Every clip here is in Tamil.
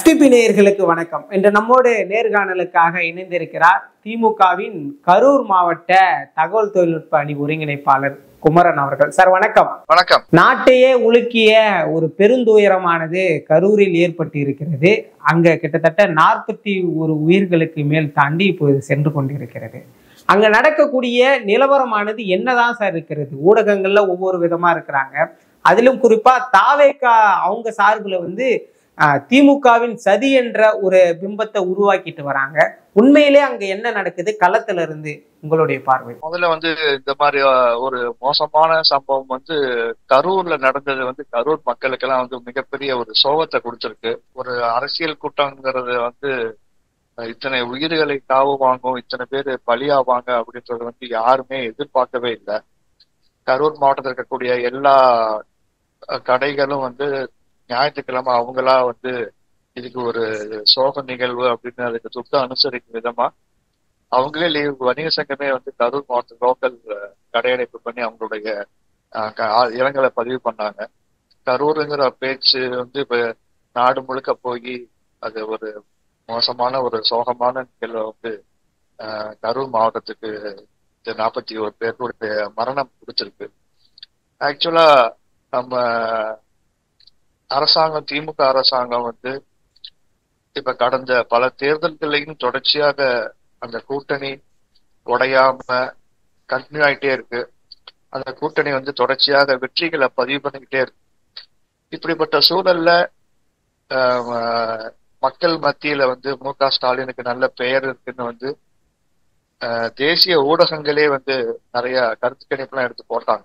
எஸ்டிபி நேயர்களுக்கு வணக்கம். இன்று நம்மோடு நேர்காணலுக்காக இணைந்திருக்கிறார் திமுகவின் கரூர் மாவட்ட தகவல் தொழில்நுட்ப அணி ஒருங்கிணைப்பாளர் குமரன் அவர்கள். சார் வணக்கம். வணக்கம். நாட்டையே உலுக்கிய ஒரு பெருந்துயரமானது கரூரில் ஏற்பட்டு இருக்கிறது. அங்க கிட்டத்தட்ட 41 உயிர்களுக்கு மேல் தாண்டி இப்போது சென்று கொண்டிருக்கிறது. அங்க நடக்கக்கூடிய நிலவரமானது என்னதான் சார் இருக்கிறது? ஊடகங்கள்ல ஒவ்வொரு விதமா இருக்கிறாங்க. அதிலும் குறிப்பா தாவேகா அவங்க சார்புல திமுகவின் சதி என்ற ஒரு பிம்பத்தை உருவாக்கிட்டு வராங்க. உண்மையிலே அங்க என்ன நடக்குது களத்துல இருந்து உங்களுடைய பார்வை? முதல்ல இந்த மாதிரி ஒரு மோசமான சம்பவம் கரூர்ல நடந்தது கரூர் மக்களுக்கெல்லாம் மிகப்பெரிய ஒரு சோகத்தை கொடுத்திருக்கு. ஒரு அரசியல் கூட்டங்கிறது இத்தனை உயிர்களை காவு வாங்கும், இத்தனை பேர் பலியாவாங்க அப்படின்றது யாருமே எதிர்பார்க்கவே இல்லை. கரூர் மாவட்டத்தில் இருக்கக்கூடிய எல்லா கடைகளும் ஞாயிற்றுக்கிழமை அவங்களா இதுக்கு ஒரு சோக நிகழ்வு அப்படின்னு அதுக்கு துக்கம் அனுசரிக்கும் விதமா அவங்களே லீவ் வணிக சங்கமே கரூர் மாவட்ட லோக்கல் கடையடைப்பு பண்ணி அவங்களுடைய இரங்கலை பதிவு பண்ணாங்க. கரூருங்கிற பேச்சு இப்ப நாடு முழுக்க போய் அது ஒரு மோசமான ஒரு சோகமான நிகழ்வு கரூர் மாவட்டத்துக்கு 41 பேருடைய மரணம் பிடிச்சிருக்கு. ஆக்சுவலா நம்ம அரசாங்கம், திமுக அரசாங்கம் இப்ப கடந்த பல தேர்தல்களையும் தொடர்ச்சியாக அந்த கூட்டணி உடையாம கண்டினியூ ஆயிட்டே இருக்கு. அந்த கூட்டணி தொடர்ச்சியாக வெற்றிகளை பதிவு பண்ணிக்கிட்டே இருக்கு. இப்படிப்பட்ட சூழல்ல மக்கள் மத்தியில மு.க. ஸ்டாலினுக்கு நல்ல பெயர் இருக்குன்னு தேசிய ஊடகங்களே நிறைய கருத்து கணிப்புலாம் எடுத்து போட்டாங்க.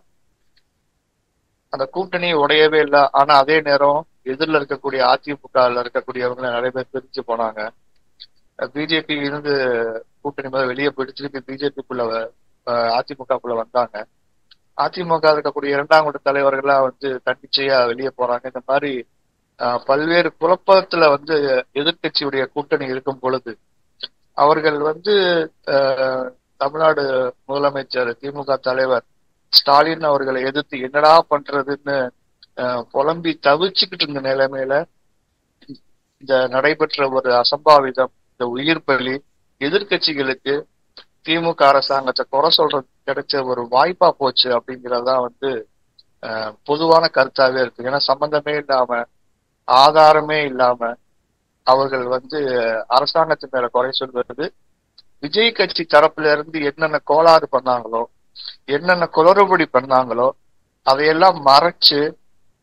அந்த கூட்டணி உடையவே இல்லை. ஆனா அதே நேரம் எதிரில் இருக்கக்கூடிய அதிமுகல இருக்கக்கூடியவங்க நிறைய பேர் பிரிஞ்சு போனாங்க. பிஜேபி கூட்டணி வெளியே போயிட்டு திருப்பி பிஜேபிக்குள்ள அதிமுகக்குள்ள வந்தாங்க. அதிமுக இருக்கக்கூடிய 2ஆம் கட்ட தலைவர்கள்லாம் தன்னிச்சையா வெளியே போறாங்க. இந்த மாதிரி பல்வேறு குழப்பத்துல எதிர்கட்சியுடைய கூட்டணி இருக்கும் பொழுது அவர்கள் தமிழ்நாடு முதலமைச்சர் திமுக தலைவர் ஸ்டாலின் அவர்களை எதிர்த்து என்னடா பண்றதுன்னு புலம்பி தவிச்சுக்கிட்டு இருந்த நிலைமையில இந்த நடைபெற்ற ஒரு அசம்பாவிதம், இந்த உயிர் பலி எதிர்கட்சிகளுக்கு திமுக அரசாங்கத்தை குறை சொல்றது கிடைச்ச ஒரு வாய்ப்பா போச்சு அப்படிங்கிறதான் பொதுவான கருத்தாவே இருக்கு. ஏன்னா சம்பந்தமே இல்லாம, ஆதாரமே இல்லாம அவர்கள் அரசாங்கத்தின் மேல குறை சொல்வது, விஜய் கட்சி தரப்புல இருந்து என்னென்ன கோளாறு பண்ணாங்களோ, என்னென்ன குளறுபடி பண்ணாங்களோ அதையெல்லாம் மறைச்சு,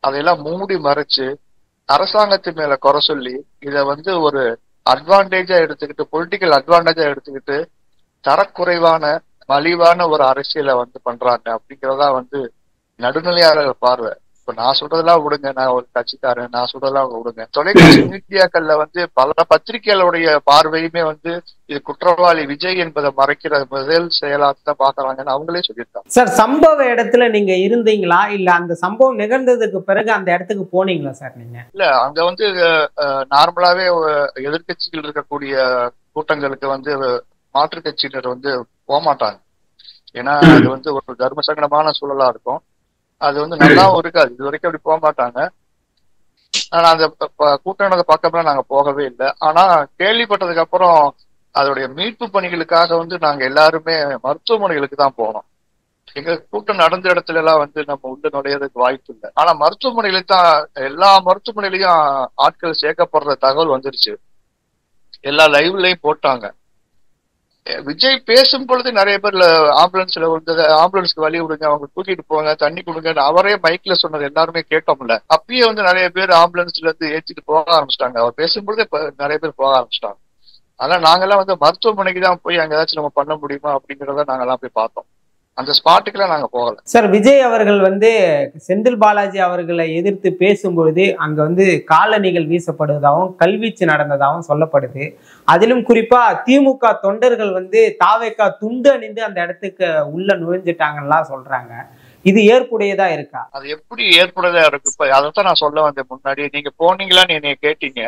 அதையெல்லாம் மூடி மறைச்சு அரசாங்கத்தின் மேல குறை சொல்லி இதை ஒரு அட்வான்டேஜா எடுத்துக்கிட்டு, பொலிட்டிக்கல் அட்வான்டேஜா எடுத்துக்கிட்டு தரக்குறைவான மலிவான ஒரு அரசியலை பண்றாங்க அப்படிங்கிறதா நடுநிலையாளர்கள் பார்வை. இப்ப நான் சொல்றதெல்லாம் விடுங்க, நான் ஒரு கட்சிக்காரன், நான் சொல்றதெல்லாம் விடுங்க. தொலைக்காட்சி மீடியாக்கள்ல பல பத்திரிகைகளுடைய பார்வையுமே இது குற்றவாளி விஜய் என்பதை மறைக்கிற முதல் செயலாத்தான் பாக்குறாங்கன்னு அவங்களே சொல்லியிருக்காங்க. சார், சம்பவ இடத்துல நீங்க இருந்தீங்களா, இல்ல அந்த சம்பவம் நிகழ்ந்ததுக்கு பிறகு அந்த இடத்துக்கு போனீங்களா சார் நீங்க? இல்ல, அங்க நார்மலாவே எதிர்கட்சிகள் இருக்கக்கூடிய கூட்டங்களுக்கு மாற்று கட்சியினர் போக மாட்டாங்க. ஏன்னா அது ஒரு தர்ம சங்கடமான சூழலா இருக்கும். அது நல்லாவும் இருக்காது. இது வரைக்கும் அப்படி போக மாட்டாங்க. ஆனா அந்த கூட்டணி பக்கம்லாம் நாங்க போகவே இல்லை. ஆனா கேள்விப்பட்டதுக்கு அப்புறம் அதோடைய மீட்பு பணிகளுக்காக நாங்க எல்லாருமே மருத்துவமனைகளுக்கு தான் போனோம். எங்க கூட்டம் நடந்த இடத்துல எல்லாம் நம்ம உள்ள நுழையறதுக்கு வாய்ப்பு இல்லை. ஆனா மருத்துவமனைகளுக்கு தான், எல்லா மருத்துவமனையிலையும் ஆட்கள் சேர்க்கப்படுற தகவல் வந்துருச்சு. எல்லா லைவ்லயும் போட்டாங்க. விஜய் பேசும் பொழுது நிறைய பேர் ஆம்புலன்ஸ்ல ஆம்புலன்ஸ்க்கு வழி விடுங்க, அவங்க தூக்கிட்டு போங்க, தண்ணி கொடுங்க, அவரே மைக்ல சொன்னது எல்லாருமே கேட்டோம்ல. அப்பயே நிறைய பேர் ஆம்புலன்ஸ்ல ஏற்றிட்டு போக ஆரம்பிச்சிட்டாங்க. அவர் பேசும்பொழுதே நிறைய பேர் போக ஆரம்பிச்சிட்டாங்க. ஆனா நாங்கெல்லாம் மருத்துவமனைக்கு தான் போய் அங்க ஏதாச்சும் நம்ம பண்ண முடியுமா அப்படிங்கிறத நாங்கெல்லாம் போய் பார்த்தோம். அந்த ஸ்பாட்டுக்குலாம் நாங்க போகல. சார், விஜய் அவர்கள் செந்தில் பாலாஜி அவர்களை எதிர்த்து பேசும்பொழுது அங்க காலணிகள் வீசப்படுவதாகவும் கல்வீச்சு நடந்ததாகவும் சொல்லப்படுது. அதிலும் குறிப்பா திமுக தொண்டர்கள் தாவேகா துண்டு அணிந்து அந்த இடத்துக்கு உள்ள நுழைஞ்சிட்டாங்கலாம் சொல்றாங்க. இது ஏற்புடையதா இருக்கா? அது எப்படி ஏற்புடையதா இருக்கு? இப்ப அதைத்தான் நான் சொல்ல வந்தேன். முன்னாடி நீங்க போனீங்களான்னு என்னைய கேட்டீங்க.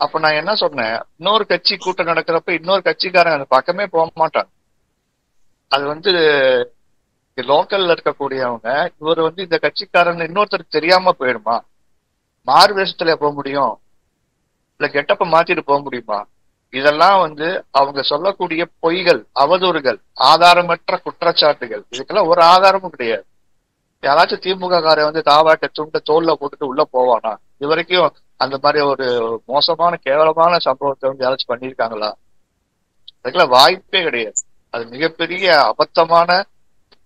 அப்ப நான் என்ன சொன்னேன், இன்னொரு கட்சி கூட்டம் நடக்கிறப்ப இன்னொரு கட்சிக்காரங்க அந்த பக்கமே போக மாட்டாங்க. அது லோக்கல்ல இருக்கக்கூடியவங்க, இவர் இந்த கட்சிக்காரன் இன்னொருத்தருக்கு தெரியாம போயிடுமா? மாறு வேஷத்துல போக முடியும். இல்ல கெட்டப்ப மாத்திட்டு போக முடியுமா? இதெல்லாம் வந்து அவங்க சொல்லக்கூடிய பொய்கள், அவதூறுகள், ஆதாரமற்ற குற்றச்சாட்டுகள். இதுக்கெல்லாம் ஒரு ஆதாரமும் கிடையாது. யாராச்சும் திமுக காரை வந்து தாவாட்ட துண்ட தோல்ல போட்டுட்டு உள்ள போவானா? இது வரைக்கும் அந்த மாதிரி ஒரு மோசமான கேவலமான சம்பவத்தை வந்து யாராச்சும் பண்ணியிருக்காங்களா? அதுக்கெல்லாம் வாய்ப்பே கிடையாது. அது மிகப்பெரிய அபத்தமான,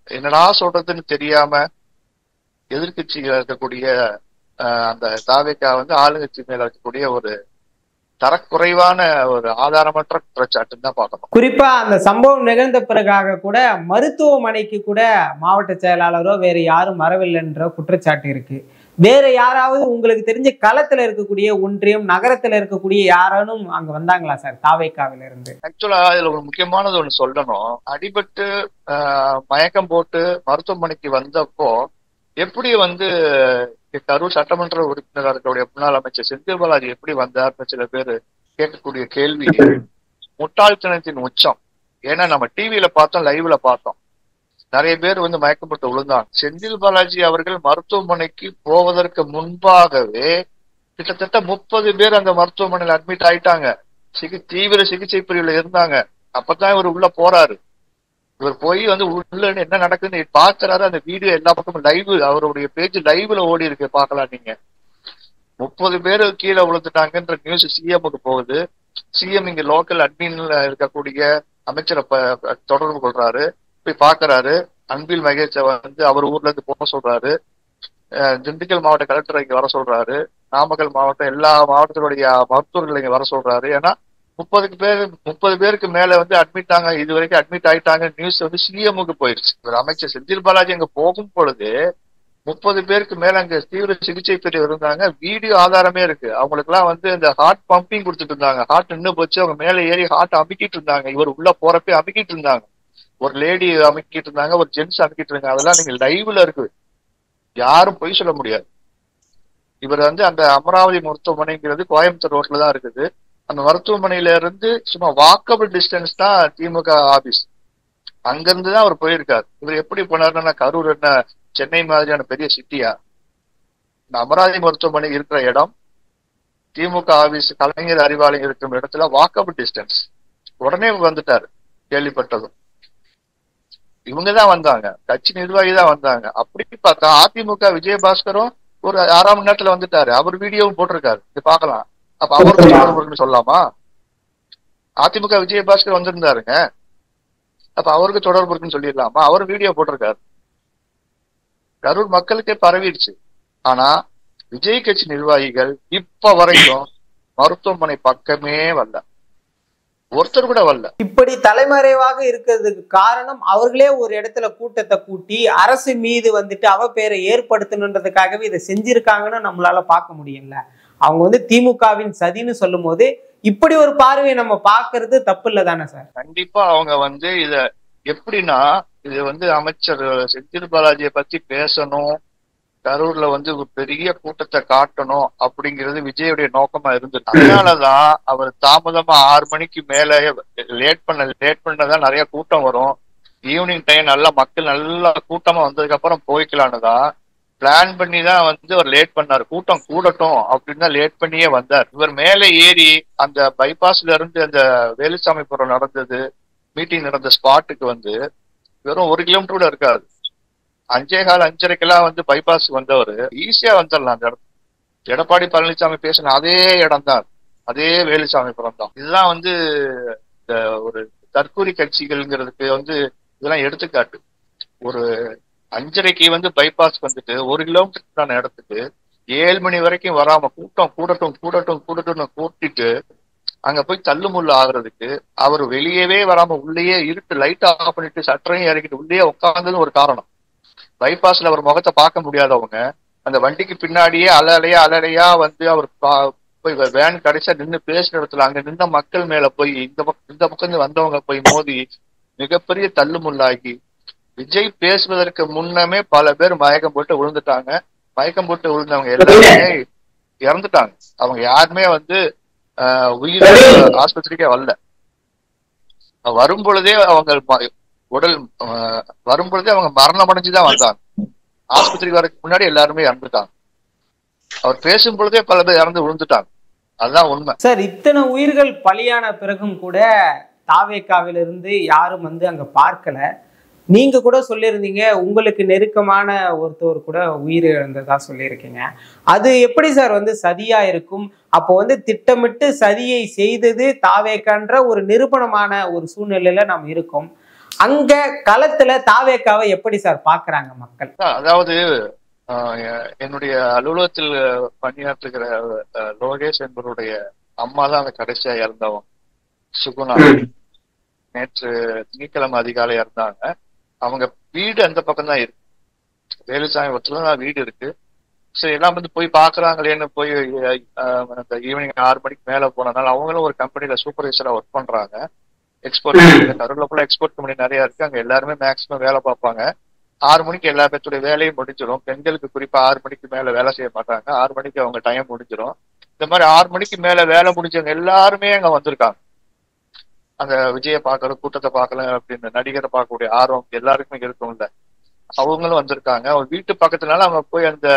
என்னடா சொல்றதுன்னு தெரியாம எதிர்கட்சிகள் இருக்கக்கூடிய அந்த தாவேக்கா வந்து ஆளுங்கட்சி மேல இருக்கக்கூடிய ஒரு தரக்குறைவான ஒரு ஆதாரமற்ற குற்றச்சாட்டுன்னு தான் பார்க்கணும். குறிப்பா அந்த சம்பவம் நிகழ்ந்த பிறகாக கூட மருத்துவமனைக்கு கூட மாவட்ட செயலாளரோ வேற யாரும் வரவில்லைன்ற குற்றச்சாட்டு இருக்கு. வேற யாராவது உங்களுக்கு தெரிஞ்ச களத்துல இருக்கக்கூடிய ஒன்றியம், நகரத்துல இருக்கக்கூடிய யாரானும் அங்க வந்தாங்களா சார் தாவேக்காவில இருந்து? ஆக்சுவலா இதுல ஒரு முக்கியமானது ஒண்ணு சொல்லணும். அடிபட்டு மயக்கம் போட்டு மருத்துவமனைக்கு வந்தப்போ எப்படி வந்து கரூர் சட்டமன்ற உறுப்பினராக இருக்கக்கூடிய முன்னாள் அமைச்சர் செந்தில் பாலாஜி எப்படி வந்தார்னு சில பேர் கேட்கக்கூடிய கேள்வி முட்டாள்தனத்தின் உச்சம். ஏன்னா நம்ம டிவியில பார்த்தோம், லைவ்ல பார்த்தோம், நிறைய பேர் வந்து மயக்கம் போட்டு விழுந்தாங்க. செந்தில் பாலாஜி அவர்கள் மருத்துவமனைக்கு போவதற்கு முன்பாகவே கிட்டத்தட்ட 30 பேர் அந்த மருத்துவமனையில் அட்மிட் ஆயிட்டாங்க. தீவிர சிகிச்சை பிரிவுல இருந்தாங்க. அப்பதான் இவர் உள்ள போறாரு. இவர் போய் வந்து உள்ள என்ன நடக்குதுன்னு பாக்குறாரு. அந்த வீடியோ எல்லா பக்கமும் லைவ், அவருடைய பேஜ் லைவ்ல ஓடி இருக்கு, பாக்கலாம் நீங்க. 30 பேரு கீழே விழுந்துட்டாங்கன்ற நியூஸ் சிஎம்க்கு போகுது. சிஎம் இங்க லோக்கல் அட்மின்ல இருக்கக்கூடிய அமைச்சரை தொடர்பு கொள்றாரு, போய் பாக்குறாரு. அன்பில் மகேஷை வந்து அவர் ஊர்ல இருந்து போக சொல்றாரு. திண்டுக்கல் மாவட்ட கலெக்டர் இங்க வர சொல்றாரு. நாமக்கல் மாவட்டம் எல்லா மாவட்டத்தினுடைய மருத்துவர்கள் இங்க வர சொல்றாரு. ஏன்னா 30 பேருக்கு மேல வந்து அட்மிட் ஆங்க, இது வரைக்கும் அட்மிட் ஆயிட்டாங்க நியூஸ் வந்து சிஎம்க்கு போயிருச்சு. ஒரு அமைச்சர் செந்தில் பாலாஜி அங்க போகும் பொழுது 30 பேருக்கு மேல அங்க தீவிர சிகிச்சை பிரிவு இருந்தாங்க. வீடியோ ஆதாரமே இருக்கு. அவங்களுக்கு எல்லாம் வந்து இந்த ஹார்ட் பம்பிங் கொடுத்துட்டு இருந்தாங்க. ஹார்ட் நின்று போச்சு, அவங்க மேல ஏறி ஹார்ட் அமுக்கிட்டு இருந்தாங்க. இவர் உள்ள போறப்ப அமுக்கிட்டு இருந்தாங்க. ஒரு லேடி அமுக்கிட்டு இருந்தாங்க, ஒரு ஜென்ஸ் அமுக்கிட்டு இருந்தாங்க. அதெல்லாம் நீங்க லைவ்ல இருக்கு, யாரும் பொய் சொல்ல முடியாது. இவர் வந்து அந்த அமராவதி மருத்துவமனைங்கிறது கோயம்புத்தூர் ரோட்ல தான் இருக்குது. அந்த மருத்துவமனையில இருந்து சும்மா வாக்கபிள் டிஸ்டன்ஸ் தான் திமுக ஆபீஸ். அங்கிருந்துதான் அவர் போயிருக்காரு. இவர் எப்படி போனாருன்னா, கரூர் என்ன சென்னை மாதிரியான பெரிய சிட்டியா? இந்த அமராவதி மருத்துவமனை இருக்கிற இடம் திமுக ஆபீஸ், கலைஞர் அறிவாலயம் இருக்கிற இடத்துல வாக்கபிள் டிஸ்டன்ஸ். உடனே வந்துட்டாரு கேள்விப்பட்டதும். இவங்கதான் வந்தாங்க, கட்சி நிர்வாகி தான் வந்தாங்க. அப்படி பார்த்தா அதிமுக விஜயபாஸ்கரும் ஒரு 6 மணி நேரத்துல வந்துட்டாரு. அவர் வீடியோவும் போட்டிருக்காரு, இது பாக்கலாம். அப்ப அவருக்கு தொடர்பு இருக்குன்னு சொல்லலாமா? அதிமுக விஜயபாஸ்கர் வந்திருந்தாருங்க, அப்ப அவருக்கு தொடர்பு இருக்குன்னு சொல்லிடலாமா? அவர் வீடியோ போட்டிருக்காரு. கரூர் மக்களுக்கே பரவிடுச்சு. ஆனா விஜய் கட்சி நிர்வாகிகள் இப்ப வரைக்கும் மருத்துவமனை பக்கமே வரல, ஒருத்தர் கூட வரல. இப்படி தலைமறைவாக இருக்கிறதுக்கு காரணம் அவர்களே ஒரு இடத்துல கூட்டத்தை கூட்டி அரசு மீது வந்துட்டு அவப்பெயரை ஏற்படுத்தணுன்றதுக்காகவே இதை செஞ்சிருக்காங்கன்னு நம்மளால பார்க்க முடியல. அவங்க வந்து திமுகவின் சதின்னு சொல்லும் போது இப்படி ஒரு பார்வையை நம்ம பாக்குறது தப்பு இல்ல தானே சார்? கண்டிப்பா அவங்க வந்து இத எப்படின்னா, இது வந்து அமைச்சர் செந்தில் பாலாஜியை பத்தி பேசணும், கரூர்ல வந்து ஒரு பெரிய கூட்டத்தை காட்டணும் அப்படிங்கிறது விஜயுடைய நோக்கமா இருந்தது. அதனாலதான் அவர் தாமதமா 6 மணிக்கு மேல லேட் பண்ணதான் நிறைய கூட்டம் வரும், ஈவினிங் டைம் நல்லா மக்கள் நல்லா கூட்டமா வந்ததுக்கு அப்புறம் போய்க்கலான்னு தான் பிளான் பண்ணி தான் வந்து அவர் லேட் பண்ணாரு. கூட்டம் கூடட்டும் அப்படின்னு தான் லேட் பண்ணியே வந்தார். இவர் மேலே ஏறி அந்த பைபாஸ்ல இருந்து அந்த வேலுசாமிபுரம் நடந்தது மீட்டிங் நடந்த ஸ்பாட்டுக்கு வந்து வெறும் 1 கிலோமீட்டர் கூட இருக்காது. 5:15 வந்து பைபாஸ் வந்தவர் ஈஸியா வந்துடலாம் அந்த இடத்துல. எடப்பாடி பழனிசாமி பேசின அதே இடம் தான், அதே வேலுசாமிபுரம் தான். இதுதான் வந்து ஒரு தற்கூரி கட்சிகள்ங்கிறதுக்கு வந்து இதெல்லாம் எடுத்துக்காட்டு. ஒரு 5:30 வந்து பைபாஸ் வந்துட்டு 1 கிலோமீட்டர் இடத்துக்கு 7 மணி வரைக்கும் வராம கூட்டம் கூடட்டும்னு கூட்டிட்டு அங்க போய் தள்ளுமுள்ளு ஆகுறதுக்கு அவர் வெளியவே வராம உள்ளேயே இருட்டு லைட் ஆஃப் பண்ணிட்டு சட்டரையும் இறக்கிட்டு உள்ளே உட்கார்ந்தது ஒரு காரணம். பைபாஸ்ல அவர் முகத்தை பார்க்க முடியாதவங்க அந்த வண்டிக்கு பின்னாடியே அலையா வந்து அவர் போய் வேன் கடைசியா நின்று பேசுற இடத்துல அங்க நின்ற மக்கள் மேல போய் இந்த பக்கம் வந்தவங்க போய் மோதி மிகப்பெரிய தள்ளுமுள்ளாகி விஜய் பேசுவதற்கு முன்னமே பல பேர் மயக்கம் போட்டு விழுந்துட்டாங்க. மயக்கம் போட்டு விழுந்தவங்க எல்லாருமே இறந்துட்டாங்க. அவங்க யாருமே வந்து உயிர் ஆஸ்பத்திரிக்கே வரல. வரும் பொழுதே அவங்க உடல் வரும்பொழுதே அவங்க மரணம் அடைஞ்சுதான் வந்தாங்க. ஆஸ்பத்திரிக்கு வரதுக்கு முன்னாடி எல்லாருமே இறந்துட்டாங்க. அவர் பேசும் பொழுதே பல பேர் இறந்து விழுந்துட்டாங்க. அதுதான் உண்மை சார். இத்தனை உயிர்கள் பலியான பிறகும் கூட தாவேக்காவிலிருந்து யாரும் வந்து அங்க பார்க்கல. நீங்க கூட சொல்லியிருந்தீங்க, உங்களுக்கு நெருக்கமான ஒருத்தவர் கூட உயிர் இழந்ததா சொல்லியிருக்கீங்க. அது எப்படி சார் வந்து சதியா இருக்கும்? அப்போ வந்து திட்டமிட்டு சதியை செய்தது தாவேக்கான்ற ஒரு நிரூபணமான ஒரு சூழ்நிலையில நாம் இருக்கோம். அங்க களத்துல தாவேக்காவை எப்படி சார் பாக்குறாங்க மக்கள்? அதாவது என்னுடைய அலுவலகத்தில் பணியாற்றுகிற லோகேஷ் என்பவருடைய அம்மா தான் அந்த கடைசியா இறந்தவங்க. சுகுணா நேற்று திங்கட்கிழமை அதிகாலை இறந்தாங்க. அவங்க வீடு அந்த பக்கம் தான் இருக்கு, வேலுசாமிபுரத்துல தான் வீடு இருக்கு. சரி, எல்லாம் வந்து போய் பாக்குறாங்களேன்னு போய் அந்த ஈவினிங் 6 மணிக்கு மேல போனதுனால அவங்களும் ஒரு கம்பெனில சூப்பர்வைசரா ஒர்க் பண்றாங்க. எக்ஸ்போர்ட் கரூர்ல எக்ஸ்போர்ட் கம்பெனி நிறைய இருக்கு. அங்க எல்லாருமே மேக்சிமம் வேலை பார்ப்பாங்க. 6 மணிக்கு எல்லா பேர்த்துடைய வேலையும் முடிஞ்சிடும். பெண்களுக்கு குறிப்பா 6 மணிக்கு மேல வேலை செய்ய மாட்டாங்க. 6 மணிக்கு அவங்க டைம் முடிஞ்சிடும். இந்த மாதிரி 6 மணிக்கு மேல வேலை முடிஞ்சவங்க எல்லாருமே அங்க வந்திருக்காங்க. அந்த விஜயை பார்க்கணும், கூட்டத்தை பார்க்கலாம் அப்படின்னு நடிகரை பார்க்கக்கூடிய ஆர்வம் எல்லாருக்குமே இருக்கும்ல, அவங்களும் வந்திருக்காங்க. அவங்க வீட்டு பக்கத்துனால அவங்க போய் அந்த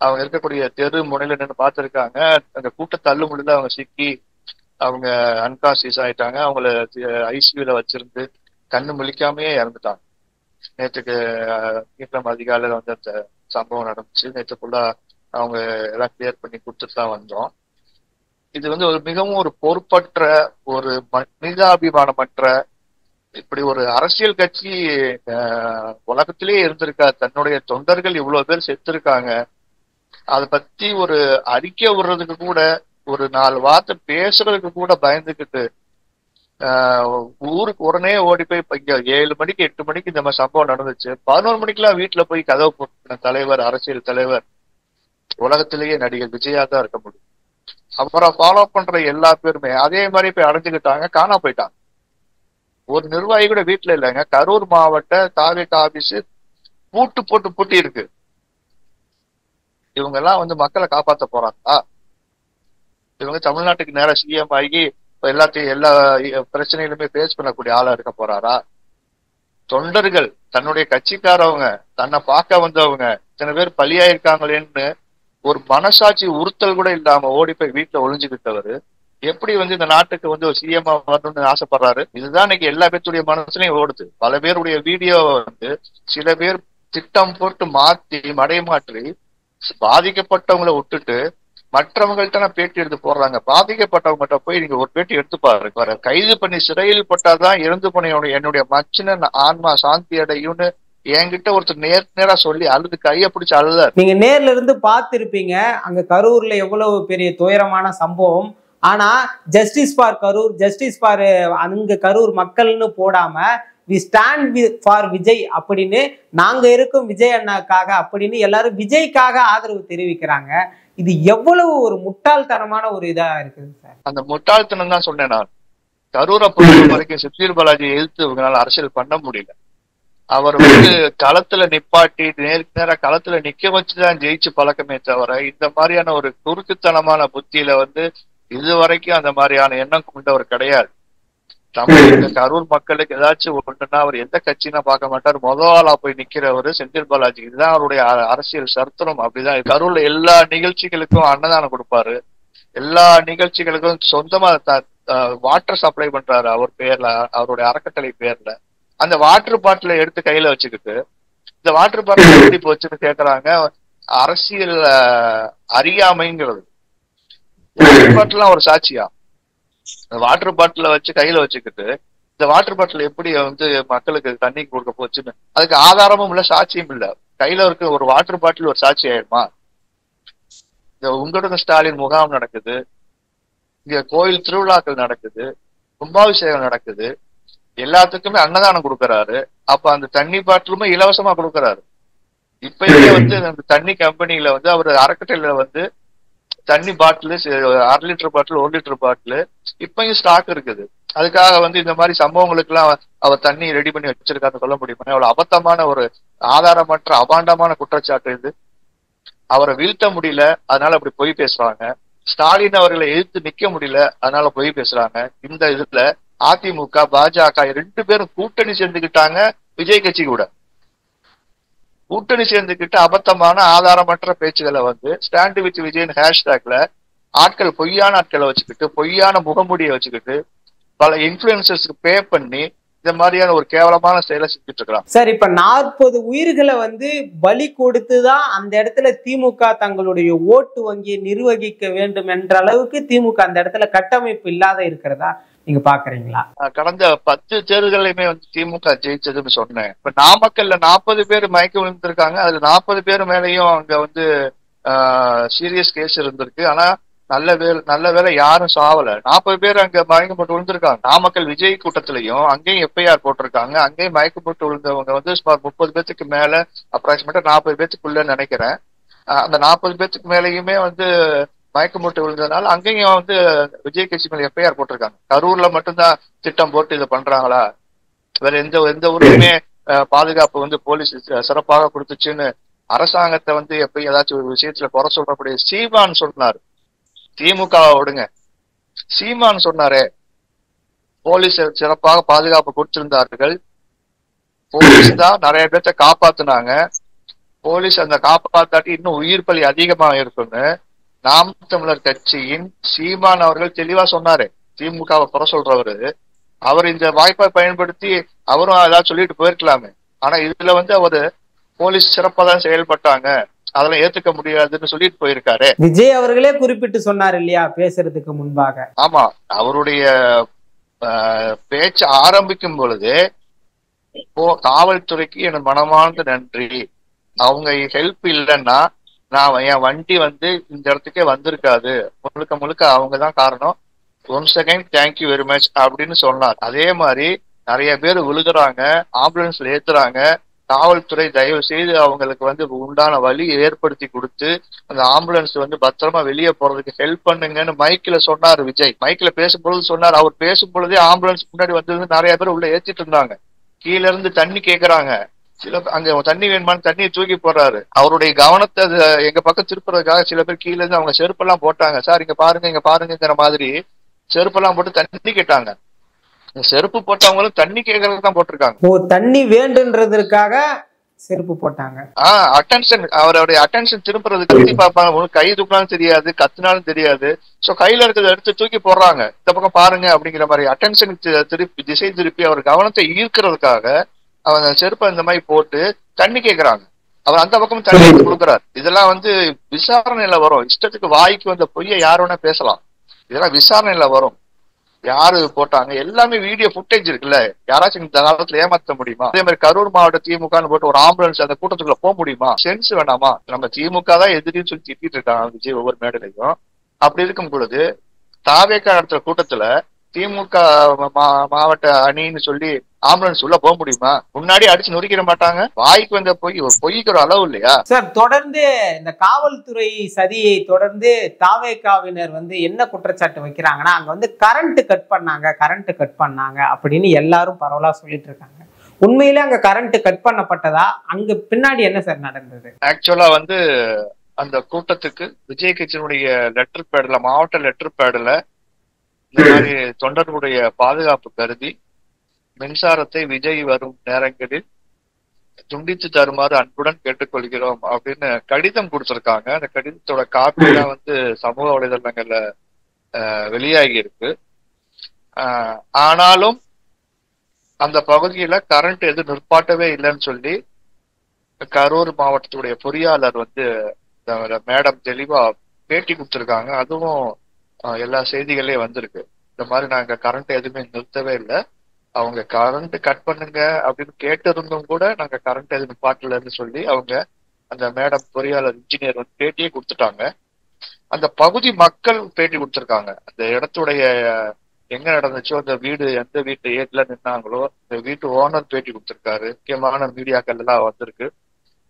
அவங்க இருக்கக்கூடிய தெரு முனையில நின்று பார்த்துருக்காங்க. அந்த கூட்ட தள்ளு முடியல அவங்க சிக்கி அவங்க அன்கான்சியஸ் ஆயிட்டாங்க. அவங்கள ஐசியூல வச்சிருந்து கண்ணு முழிக்காமையே இறந்துட்டாங்க. நேற்றுக்கு திங்கட்கிழமை அதிகாலையில வந்து அந்த சம்பவம் நடந்துச்சு. நேற்றுக்குள்ள அவங்க எல்லாம் கிளியர் பண்ணி கொடுத்துட்டு தான் வந்தோம். இது வந்து ஒரு மிகவும் ஒரு பொறுப்பற்ற, ஒரு மனிதாபிமானமற்ற, இப்படி ஒரு அரசியல் கட்சி உலகத்திலேயே இருந்திருக்கா. தன்னுடைய தொண்டர்கள் இவ்வளவு பேர் செத்துருக்காங்க, அதை பத்தி ஒரு அறிக்கை விடுறதுக்கு கூட, ஒரு 4 வார்த்தை பேசுறதுக்கு கூட பயந்துக்கிட்டு ஊருக்கு உடனே ஓடி போய் இங்க 7 மணிக்கு 8 மணிக்கு இந்த மாதிரி சம்பவம் நடந்துச்சு. 11 மணிக்கெல்லாம் வீட்டுல போய் கதவு போட்டுன தலைவர், அரசியல் தலைவர் உலகத்திலேயே நடிகர் விஜயா தான் இருக்க முடியும். அப்புறம் ஃபாலோ பண்ற எல்லா பேருமே அதே மாதிரி போய் அடைஞ்சுக்கிட்டாங்க, காணா போயிட்டாங்க. ஒரு நிர்வாகி கூட வீட்டுல இல்லைங்க. கரூர் மாவட்ட தாவேக்கா ஆபீஸ் பூட்டி இருக்கு. இவங்க எல்லாம் வந்து மக்களை காப்பாற்ற போறாங்களா? இவங்க தமிழ்நாட்டுக்கு நேரம் சிஎம் ஆகி எல்லாத்தையும் எல்லா பிரச்சனைகளுமே பேஸ் பண்ணக்கூடிய ஆளா இருக்க போறாரா? தொண்டர்கள், தன்னுடைய கட்சிக்காரவங்க, தன்னை பார்க்க வந்தவங்க இத்தனை பேர் பலியாயிருக்காங்களேன்னு ஒரு மனசாட்சி உறுத்தல் கூட இல்லாம ஓடி போய் வீட்டுல ஒளிஞ்சுக்கிட்டவர் எப்படி வந்து இந்த நாட்டுக்கு வந்து ஒரு சிஎம் வரணும்னு ஆசைப்படுறாரு? இதுதான் இன்னைக்கு எல்லா பேருடைய மனசுலயும் ஓடுது. பல பேருடைய வீடியோ வந்து சில பேர் திட்டம் போட்டு மாற்றி மடைமாற்றி பாதிக்கப்பட்டவங்களை விட்டுட்டு மற்றவங்கள்ட்ட பேட்டி எடுத்து போடுறாங்க. பாதிக்கப்பட்டவங்ககிட்ட போய் நீங்க ஒரு பேட்டி எடுத்து பாருங்க. கைது பண்ணி சிறையில் போட்டாதான் இறந்து போன என்னுடைய மச்சினன் ஆன்மா சாந்தி அடையும்னு என்கிட்ட ஒருத்தர் நேரா சொல்லி அழுது கையை பிடிச்சி அழுதார். நீங்க நேர்ல இருந்து பார்த்திருப்பீங்க அங்க கரூர்ல எவ்வளவு பெரிய துயரமான சம்பவம். ஆனா justice for Karur, justice for அங்க கரூர் மக்கள்னு போடாம வி ஸ்டாண்ட் ஃபார் விஜய் அப்படின்னு, நாங்க இருக்கும் விஜய் அண்ணாக்காக அப்படின்னு எல்லாரும் விஜய்க்காக ஆதரவு தெரிவிக்கிறாங்க. இது எவ்வளவு ஒரு முட்டாள்தனமான ஒரு இதா இருக்குது சார். அந்த முட்டாள்தனம் தான் சொன்னேன் நான். கரூரை பொறுத்த வரைக்கும் செந்தில் பாலாஜி எதிர்த்து இவங்களால அரசியல் பண்ண முடியல. அவர் வந்து களத்துல நிப்பாட்டி நேருக்கு நேரா களத்துல நிக்க வச்சுதான் ஜெயிச்சு பழக்கமே தவிர இந்த மாதிரியான ஒரு குறுக்குத்தனமான புத்தியில வந்து இதுவரைக்கும் அந்த மாதிரியான எண்ணம் கொண்டவர் கிடையாது. தமிழக கரூர் மக்களுக்கு ஏதாச்சும் ஒன்றுனா அவர் எந்த கட்சினா பார்க்க மாட்டார், முதல் ஆளா போய் நிக்கிறவர் செந்தில் பாலாஜி. இதுதான் அவருடைய அரசியல் சரித்திரம். அப்படிதான் கரூர்ல எல்லா நிகழ்ச்சிகளுக்கும் அன்னதானம் கொடுப்பாரு, எல்லா நிகழ்ச்சிகளுக்கும் சொந்தமா வாட்டர் சப்ளை பண்றாரு அவர் பேர்ல, அவருடைய அறக்கட்டளை பேர்ல. அந்த வாட்டர் பாட்டில எடுத்து கையில வச்சுக்கிட்டு இந்த வாட்டர் பாட்டில் எப்படி போச்சுன்னு கேக்குறாங்க. அரசியல் அறியாமைங்கிறது. வாட்டர் பாட்டிலாம் ஒரு சாட்சியா? வாட்டர் பாட்டில வச்சு கையில வச்சுக்கிட்டு இந்த வாட்டர் பாட்டில் எப்படி வந்து மக்களுக்கு தண்ணி கொடுக்க போச்சுன்னு அதுக்கு ஆதாரமும் இல்ல, சாட்சியும் இல்ல. கையில இருக்க ஒரு வாட்டர் பாட்டில் ஒரு சாட்சி ஆயிடுமா? இந்த உங்களுடைய ஸ்டாலின் முகாம் நடக்குது, இங்க கோயில் திருவிழாக்கள் நடக்குது, கும்பாபிஷேகம் நடக்குது, எல்லாத்துக்குமே அன்னதானம் கொடுக்கறாரு. அப்ப அந்த தண்ணி பாட்டிலுமே இலவசமா கொடுக்கறாரு. இப்பயே வந்து அந்த தண்ணி கம்பெனில வந்து அவர் அறக்கட்டளையில வந்து தண்ணி பாட்டில் 1/2 லிட்டர் பாட்டில் 1 லிட்டர் பாட்டில் இப்பயும் ஸ்டாக் இருக்குது. அதுக்காக வந்து இந்த மாதிரி சம்பவங்களுக்கு எல்லாம் அவர் தண்ணி ரெடி பண்ணி வச்சிருக்காருன்னு சொல்ல முடியுமா? அவ்வளவு அபத்தமான ஒரு ஆதாரமற்ற அபாண்டமான குற்றச்சாட்டு இது. அவரை வீழ்த்த முடியல, அதனால அப்படி பொய் பேசுறாங்க. ஸ்டாலின் அவர்களை எதிர்த்து நிக்க முடியல, அதனால பொய் பேசுறாங்க. இந்த இதுல அதிமுக பாஜக 2 பேரும் கூட்டணி சேர்ந்துக்கிட்டாங்க. விஜய் கட்சி கூட கூட்டணி சேர்ந்துக்கிட்டு அபத்தமான ஆதாரமற்ற பேச்சுகளை வந்து ஸ்டாண்ட் வித் விஜய் ஹேஷ்டேக்ல ஆட்கள் பொய்யான ஆட்களை வச்சுக்கிட்டு பொய்யான முகமூடியை வச்சுக்கிட்டு பல இன்ஃபுளுசர்ஸ்க்கு பே பண்ணி இந்த மாதிரியான ஒரு கேவலமான செயலை செஞ்சுட்டு இருக்கிறான். சார், இப்ப 40 உயிர்களை பலி கொடுத்துதான் அந்த இடத்துல திமுக தங்களுடைய ஓட்டு வங்கியை நிர்வகிக்க வேண்டும் என்ற அளவுக்கு திமுக அந்த இடத்துல கட்டமைப்பு இல்லாத இருக்கிறதா நீங்க பாக்குறீங்களா? கடந்த 10 தேர்தலையுமே திமுக ஜெயிச்சதுன்னு சொன்னேன். இப்ப நாமக்கல்ல 40 பேர் மயக்க விழுந்திருக்காங்க. அதுல 40 பேர் மேலேயும் அங்க சீரியஸ் கேஸ் இருந்திருக்கு. ஆனா நல்ல வேலை யாரும் சாவல. 40 பேர் அங்க மயக்கம் போட்டு விழுந்திருக்காங்க. நாமக்கல் விஜய் கூட்டத்திலையும் அங்கேயும் எஃப்ஐஆர் போட்டிருக்காங்க. அங்கேயும் மயக்கம் போட்டு விழுந்தவங்க சுமார் 30 பேத்துக்கு மேல, அப்ராக்சிமேட்டா 40 பேத்துக்குள்ள நினைக்கிறேன். அந்த 40 பேத்துக்கு மேலேயுமே மயக்கம் போட்டு விழுந்ததுனால அங்கேயும் விஜய் கட்சி மேல எஃப்ஐஆர் போட்டிருக்காங்க. கரூர்ல மட்டும்தான் திட்டம் போட்டு இதை பண்றாங்களா? வேற எந்த ஊர்லயுமே பாதுகாப்பு போலீஸ் சிறப்பாக கொடுத்துச்சுன்னு அரசாங்கத்தை எப்ப ஏதாச்சும் ஒரு விஷயத்துல குறை சொல்றக்கூடிய சீமான் சொன்னாரு. திமுக விடுங்க, சீமான் சொன்னாரே போலீஸ் சிறப்பாக பாதுகாப்பு கொடுத்திருந்தார்கள், போலீஸ் தான் நிறைய பேர்த்த காப்பாத்துனாங்க, போலீஸ் அந்த காப்பாத்தாட்டி இன்னும் உயிர் பலி அதிகமா இருக்குன்னு நாம் தமிழர் கட்சியின் சீமான் அவர்கள் தெளிவா சொன்னாரு. திமுகவை குறை சொல்றவரு அவர் இந்த வாய்ப்பை பயன்படுத்தி அவரும் ஏதாவது சொல்லிட்டு போயிருக்கலாமே. ஆனா இதுல அவரு போலீஸ் சிறப்பா தான் செயல்பட்டாங்க, அதெல்லாம் ஏத்துக்க முடியாதுன்னு சொல்லிட்டு போயிருக்காரு. விஜய் அவர்களே குறிப்பிட்டு சொன்னார் இல்லையா பேசுறதுக்கு முன்பாக? ஆமா, அவருடைய பேச்சு ஆரம்பிக்கும் பொழுது காவல்துறைக்கு என் மனமார்ந்த நன்றி, அவங்க ஹெல்ப் இல்லைன்னா நான் என் வண்டி இந்த இடத்துக்கே வந்திருக்காது, முழுக்க முழுக்க அவங்கதான் காரணம், once again thank you very much அப்படின்னு சொன்னார். அதே மாதிரி நிறைய பேர் விழுகுறாங்க, ஆம்புலன்ஸ்ல ஏத்துறாங்க, காவல்துறை தயவு செய்து அவங்களுக்கு உண்டான வழி ஏற்படுத்தி கொடுத்து அந்த ஆம்புலன்ஸ் பத்திரமா வெளியே போறதுக்கு ஹெல்ப் பண்ணுங்கன்னு மைக்ல சொன்னார் விஜய். மைக்ல பேசும்பொழுது சொன்னார். அவர் பேசும் பொழுதே ஆம்புலன்ஸ் முன்னாடி நிறைய பேர் உள்ள ஏத்திட்டு இருந்தாங்க. கீழ இருந்து தண்ணி கேக்குறாங்க, அங்க தண்ணி வேணுமான்னு தண்ணியை தூக்கி போடுறாரு. அவருடைய கவனத்தை எங்க பக்கம் திருப்புறதுக்காக சில பேர் கீழே இருந்து அவங்க செருப்பெல்லாம் போட்டாங்க. சார் இங்க பாருங்கிற மாதிரி செருப்பெல்லாம் போட்டு தண்ணி கேட்டாங்க. செருப்பு போட்டவங்களும் தண்ணி கேட்கறதுக்கு தான் போட்டிருக்காங்க. ஓ, தண்ணி வேண்டுன்றதுக்காக செருப்பு போட்டாங்க. அட்டென்ஷன், அவருடைய அட்டென்ஷன் திருப்புறதுக்கு கத்தி பார்ப்பாங்க. கை தூக்கினாலும் தெரியாது, கத்துனாலும் தெரியாது. சோ கையில இருக்கிறத எடுத்து தூக்கி போடுறாங்க, இந்த பக்கம் பாருங்க அப்படிங்கிற மாதிரி அட்டென்ஷன் திருப்பி திசை திருப்பி அவர் கவனத்தை ஈர்க்கிறதுக்காக அவங்க செருப்பை இந்த மாதிரி போட்டு தண்ணி கேட்கறாங்க. அவர் அந்த பக்கம் தண்ணி எடுத்து கொடுக்குறாரு. இதெல்லாம் விசாரணையில வரும். இஷ்டத்துக்கு வாய்க்கு பொய்ய யார் வேணா பேசலாம். இதெல்லாம் விசாரணையில வரும். யாரு போட்டாங்க எல்லாமே வீடியோ ஃபுட்டேஜ் இருக்குல்ல, யாராச்சும் இந்த காலத்துல ஏமாத்த முடியுமா? அதே மாதிரி கரூர் மாவட்ட திமுக போட்டு ஒரு ஆம்புலன்ஸ் அந்த கூட்டத்துக்குள்ள போக முடியுமா? சென்ஸ் வேணாமா? நம்ம திமுக தான் எதிரின்னு சொல்லி திட்டிட்டு இருக்காங்க விஜய் ஒவ்வொரு மேடையிலையும். அப்படி இருக்கும் பொழுது தாவேக்கா நடத்துற கூட்டத்துல திமுக மாவட்ட அணின்னு சொல்லி ஆம்புலன்ஸ் உள்ள போக முடியுமா? முன்னாடி அடிச்சு நொறுக்கிட மாட்டாங்க? வாய்க்கு பொய்க்கு ஒரு அளவு இல்லையா சார்? தொடர்ந்து இந்த காவல்துறை சதியை தொடர்ந்து தாவேக்காவினர் என்ன குற்றச்சாட்டு வைக்கிறாங்கன்னா, அங்க கரண்ட் கட் பண்ணாங்க அப்படின்னு எல்லாரும் பரவலா சொல்லிட்டு இருக்காங்க. உண்மையிலே அங்க கரண்ட் கட் பண்ணப்பட்டதா? அங்க பின்னாடி என்ன சார் நடந்தது? ஆக்சுவலா அந்த கூட்டத்துக்கு விஜய் கட்சியினுடைய லெட்டர் பேட்ல, மாவட்ட லெட்டர் பேட்ல இந்த மாதிரி தொண்டர்களுடைய பாதுகாப்பு கருதி மின்சாரத்தை விஜய் வரும் நேரங்களில் துண்டித்து தருமாறு அன்புடன் கேட்டுக்கொள்கிறோம் அப்படின்னு கடிதம் கொடுத்திருக்காங்க. அந்த கடிதத்தோட காப்பி எல்லாம் சமூக வலைதளங்கள்ல வெளியாகி இருக்கு. ஆனாலும் அந்த பகுதியில கரண்ட் எதுவும் நிற்பாட்டவே இல்லைன்னு சொல்லி கரூர் மாவட்டத்துடைய பொறியாளர் மேடம் தெளிவா பேட்டி கொடுத்திருக்காங்க. அதுவும் எல்லா செய்திகள்லயும் வந்திருக்கு. இந்த மாதிரி நாங்க கரண்ட் எதுவுமே நிறுத்தவே இல்லை, அவங்க கரண்ட் கட் பண்ணுங்க அப்படின்னு கேட்டு இருந்தும் கூட நாங்க கரண்ட் எதுவும் நிப்பாட்டலன்னு சொல்லி அவங்க அந்த மேடம் பொறியாளர் இன்ஜினியர் பேட்டியே கொடுத்துட்டாங்க. அந்த பகுதி மக்கள் பேட்டி கொடுத்திருக்காங்க. அந்த இடத்துடைய எங்க நடந்துச்சோ அந்த வீடு எந்த வீட்டு ஏட்ல நின்னாங்களோ அந்த வீட்டு ஓனர் பேட்டி கொடுத்திருக்காரு. முக்கியமான மீடியாக்கள் எல்லாம் வந்திருக்கு.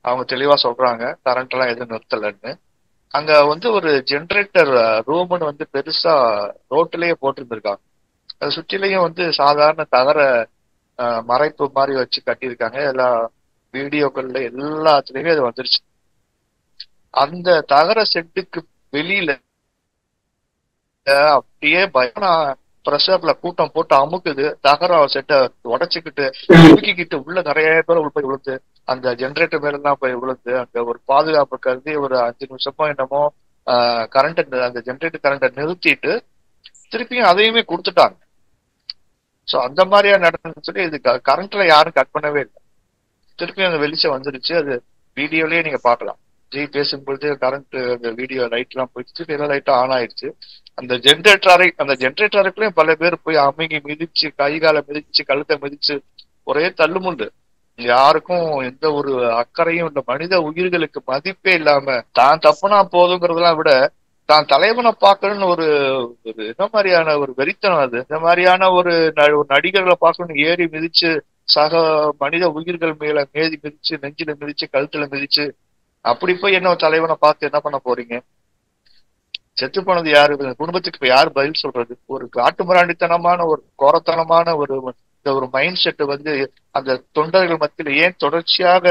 அவங்க தெளிவா சொல்றாங்க கரண்ட் எல்லாம் எதுவும் நிறுத்தலன்னு. அங்க ஒரு ஜெனரேட்டர் ரூம்னு பெருசா ரோட்லயே போட்டிருந்திருக்காங்க. அது சுற்றிலையும் சாதாரண தகர மறைப்பு மாதிரி வச்சு கட்டியிருக்காங்க. எல்லா வீடியோக்கள்ல எல்லாத்துலயுமே அது வந்துருச்சு. அந்த தகர செட்டுக்கு வெளியில அப்படியே பிரஷர்ல கூட்டம் போட்டு அமுக்குது. தகர செட்டை உடைச்சுக்கிட்டு அமுக்கிக்கிட்டு உள்ள நிறைய பேர் போய் விழுந்து அந்த ஜெனரேட்டர் மேல எல்லாம் போய் விழுந்து அங்க ஒரு பாதுகாப்பு கருதி ஒரு 5 நிமிஷமோ என்னமோ கரண்ட் அந்த ஜென்ரேட்டர் கரண்ட்டை நிறுத்திட்டு திருப்பியும் அதையுமே கொடுத்துட்டாங்க. ஸோ அந்த மாதிரியா நடந்துன்னு சொல்லி இது கரண்ட்ல யாரும் கட் பண்ணவே இல்லை. திருப்பியும் அந்த வெளிச்சம் வந்துருச்சு. அது வீடியோலயே நீங்க பார்க்கலாம். ஜெய் பேசும்பொழுது கரண்ட் அந்த வீடியோ லைட் எல்லாம் போயிடுச்சு, எல்லா லைட்டும் ஆன் ஆயிடுச்சு. அந்த ஜென்ரேட்டருக்குள்ளயும் பல பேர் போய் அமுங்கி மிதிச்சு, கை காலை மிதிச்சு, கழுத்தை மிதிச்சு ஒரே தள்ளுமுண்டு. யாருக்கும் எந்த ஒரு அக்கறையும் இந்த மனித உயிர்களுக்கு மதிப்பே இல்லாம தான் தப்புனா போதுங்கிறதெல்லாம் விட தான் தலைவனை பார்க்கணும்னு ஒரு என்ன மாதிரியான ஒரு வெறித்தனம் அது. இந்த மாதிரியான ஒரு நடிகர்களை பார்க்கணும்னு ஏறி மிதிச்சு சக மனித உயிர்கள் மேல மிதிச்சு, நெஞ்சில மிதிச்சு, கழுத்துல மிதிச்சு, அப்படி போய் என்ன தலைவனை பார்த்து என்ன பண்ண போறீங்க? செத்து போனது யாரு? குடும்பத்துக்கு இப்ப யாரு பதில் சொல்றது? ஒரு காட்டு மிராண்டித்தனமான ஒரு கோரத்தனமான ஒரு மைண்ட் செட் அந்த தொண்டர்கள் மத்தியில ஏன் தொடர்ச்சியாக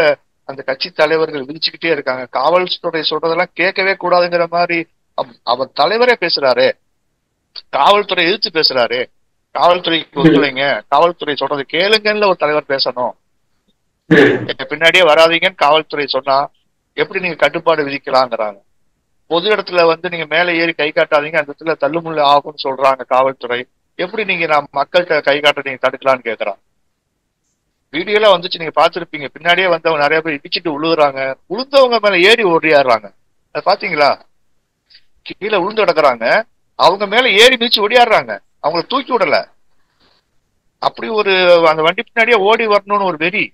அந்த கட்சி தலைவர்கள் விதிச்சுக்கிட்டே இருக்காங்க? காவல்துறை சொல்றதெல்லாம் கேட்கவே கூடாதுங்கிற மாதிரி அவர் தலைவரே பேசுறாரு. காவல்துறை எதிர்த்து பேசுறாரு. காவல்துறைக்கு ஒத்துழைங்க, காவல்துறை சொல்றது கேளுங்கன்னு ஒரு தலைவர் பேசணும். பின்னாடியே வராதீங்கன்னு காவல்துறை சொன்னா எப்படி நீங்க கட்டுப்பாடு விதிக்கலாங்கிறாங்க. பொது இடத்துல நீங்க மேல ஏறி கை காட்டாதீங்க, அந்த இடத்துல தள்ளுமுள்ளு ஆகும்னு சொல்றாங்க காவல்துறை. எப்படி நீங்க மக்கள்கிட்ட கை காட்ட நீங்க தடுக்கலான்னு கேக்குறாங்க. வீடியோலாம் வந்துச்சு, நீங்க பாத்துருப்பீங்க. பின்னாடியே அவங்க நிறைய பேர் இடிச்சிட்டு விழுகுறாங்க. உளுந்தவங்க மேல ஏறி ஓடியாடுறாங்க. அது பாத்தீங்களா? கீழே உளுந்து கிடக்குறாங்க, அவங்க மேல ஏறி மிதிச்சு ஓடியாடுறாங்க. அவங்கள தூக்கி விடல. அப்படி ஒரு அந்த வண்டி பின்னாடியே ஓடி வரணும்னு ஒரு வெறி.